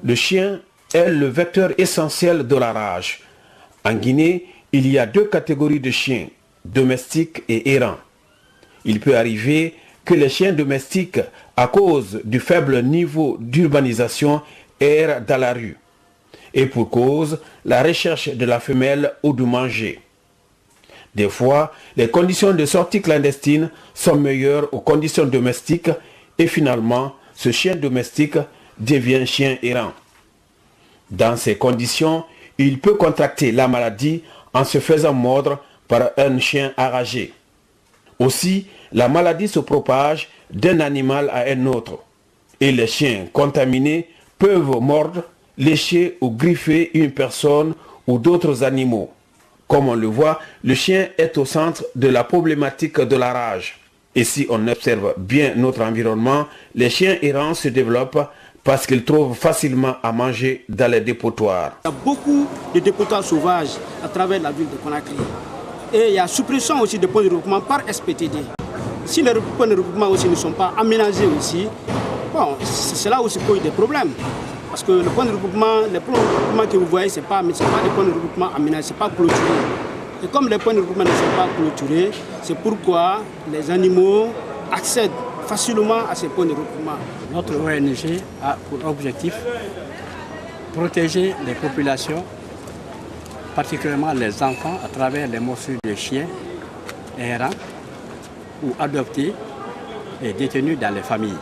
le chien est le vecteur essentiel de la rage. En Guinée, il y a deux catégories de chiens, domestiques et errants. Il peut arriver que les chiens domestiques, à cause du faible niveau d'urbanisation, errent dans la rue. Et pour cause, la recherche de la femelle ou du manger. Des fois, les conditions de sortie clandestine sont meilleures aux conditions domestiques et finalement, ce chien domestique devient chien errant. Dans ces conditions, il peut contracter la maladie en se faisant mordre par un chien enragé. Aussi, la maladie se propage d'un animal à un autre. Et les chiens contaminés peuvent mordre, lécher ou griffer une personne ou d'autres animaux. Comme on le voit, le chien est au centre de la problématique de la rage. Et si on observe bien notre environnement, les chiens errants se développent parce qu'ils trouvent facilement à manger dans les dépotoirs. Il y a beaucoup de dépotoirs sauvages à travers la ville de Conakry. Et il y a suppression aussi des points de regroupement par SPTD. Si les points de regroupement aussi ne sont pas aménagés aussi, bon, cela aussi pose des problèmes. Parce que le point de regroupement, les points de regroupement que vous voyez, ce n'est pas des points de regroupement aménagés, ce n'est pas clôturé. Et comme les points de regroupement ne sont pas clôturés, c'est pourquoi les animaux accèdent facilement à ces points de regroupement. Notre ONG a pour objectif de protéger les populations, particulièrement les enfants, à travers les morsures de chiens errants ou adoptés et détenus dans les familles.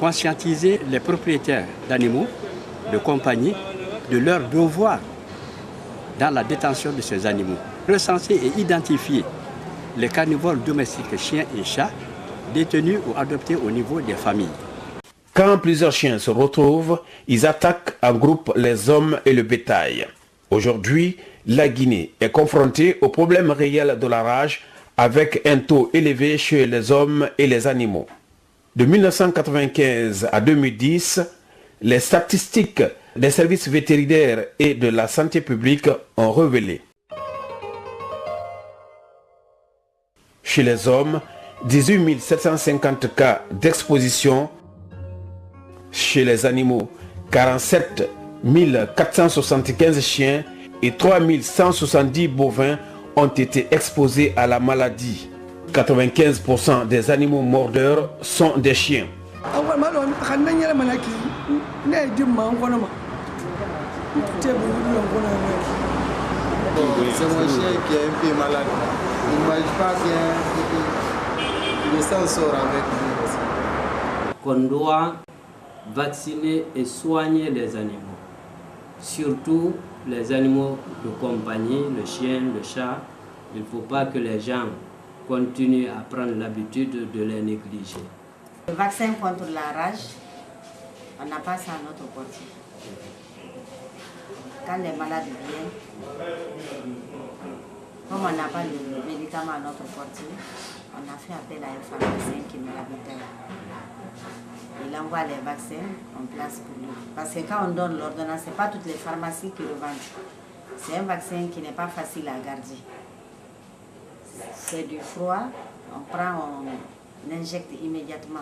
Conscientiser les propriétaires d'animaux de compagnie de leur devoir dans la détention de ces animaux. Recenser et identifier les carnivores domestiques chiens et chats détenus ou adoptés au niveau des familles. Quand plusieurs chiens se retrouvent, ils attaquent en groupe les hommes et le bétail. Aujourd'hui, la Guinée est confrontée au problème réel de la rage avec un taux élevé chez les hommes et les animaux. De 1995 à 2010, les statistiques des services vétérinaires et de la santé publique ont révélé. Chez les hommes, 18 750 cas d'exposition. Chez les animaux, 47 475 chiens et 3 170 bovins ont été exposés à la maladie. 95% des animaux mordeurs sont des chiens. C'est mon chien qui est un peu malade. Il ne mange pas bien. Il s'en sort avec lui. Qu'on doit vacciner et soigner les animaux. Surtout les animaux de compagnie, le chien, le chat. Il ne faut pas que les gens continuent à prendre l'habitude de les négliger. Le vaccin contre la rage, on n'a pas ça à notre portée. Quand les malades viennent, comme on n'a pas de médicaments à notre portée, on a fait appel à un pharmacien qui nous l'habite. Il envoie les vaccins en place pour nous. Parce que quand on donne l'ordonnance, ce n'est pas toutes les pharmacies qui le vendent. C'est un vaccin qui n'est pas facile à garder. C'est du froid, on prend, on injecte immédiatement.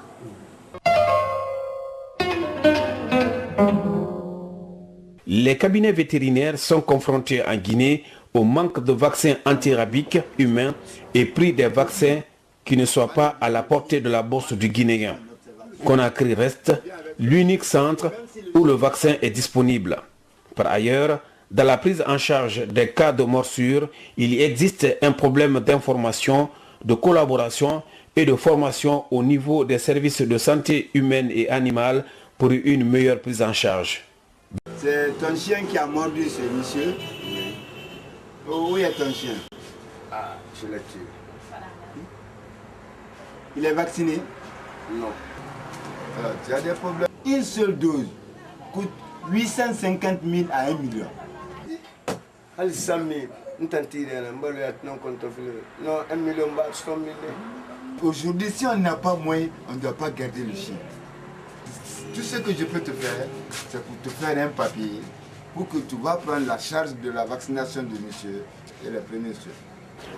Les cabinets vétérinaires sont confrontés en Guinée au manque de vaccins antirabiques humains et prix des vaccins qui ne soient pas à la portée de la bourse du Guinéen. Conakry reste l'unique centre où le vaccin est disponible. Par ailleurs, dans la prise en charge des cas de morsure, il existe un problème d'information, de collaboration et de formation au niveau des services de santé humaine et animale pour une meilleure prise en charge. C'est ton chien qui a mordu ce monsieur. Oui. Où est ton chien? Ah, je l'ai tué. Il est vacciné? Non. Alors, tu as des problèmes. Une seule dose coûte 850 000 à 1 million. Allez, 100 000. Non, 1 million, 100 000. Aujourd'hui, si on n'a pas moyen, on ne doit pas garder le chien. Tout ce que je peux te faire, c'est pour te faire un papier pour que tu vas prendre la charge de la vaccination de monsieur et les premiers soins.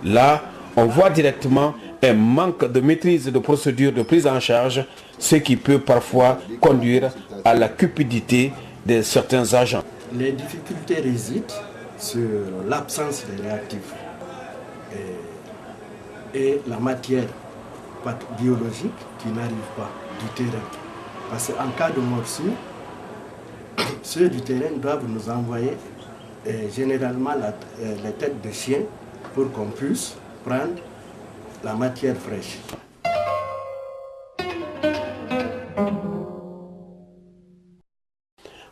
Là, on voit directement un manque de maîtrise de procédure de prise en charge, ce qui peut parfois conduire à la cupidité de certains agents. Les difficultés résident sur l'absence de réactifs et la matière biologique qui n'arrive pas du terrain. Parce qu'en cas de morsure, ceux du terrain doivent nous envoyer généralement les têtes de chien pour qu'on puisse prendre la matière fraîche.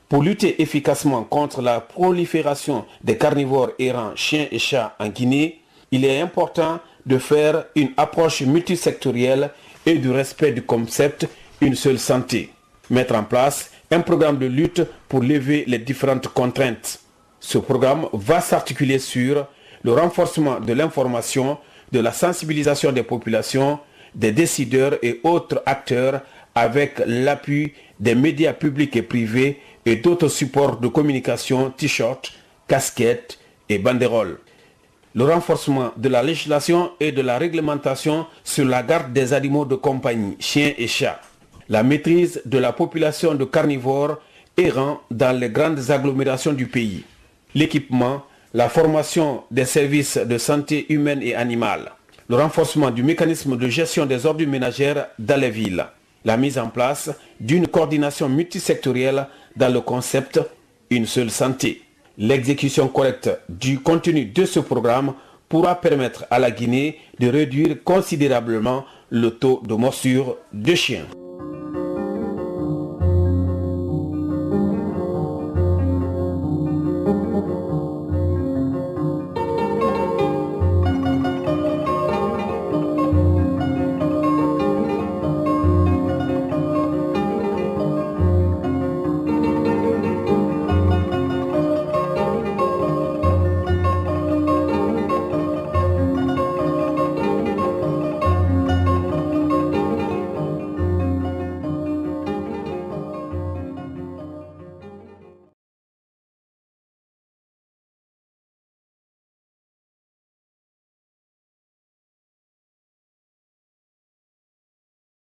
Pour lutter efficacement contre la prolifération des carnivores errants, chiens et chats en Guinée, il est important de faire une approche multisectorielle et du respect du concept une seule santé. Mettre en place un programme de lutte pour lever les différentes contraintes. Ce programme va s'articuler sur le renforcement de l'information, de la sensibilisation des populations, des décideurs et autres acteurs avec l'appui des médias publics et privés et d'autres supports de communication, t-shirts, casquettes et banderoles. Le renforcement de la législation et de la réglementation sur la garde des animaux de compagnie, chiens et chats. La maîtrise de la population de carnivores errants dans les grandes agglomérations du pays. L'équipement, la formation des services de santé humaine et animale. Le renforcement du mécanisme de gestion des ordures ménagères dans les villes. La mise en place d'une coordination multisectorielle dans le concept une seule santé. L'exécution correcte du contenu de ce programme pourra permettre à la Guinée de réduire considérablement le taux de morsure de chiens.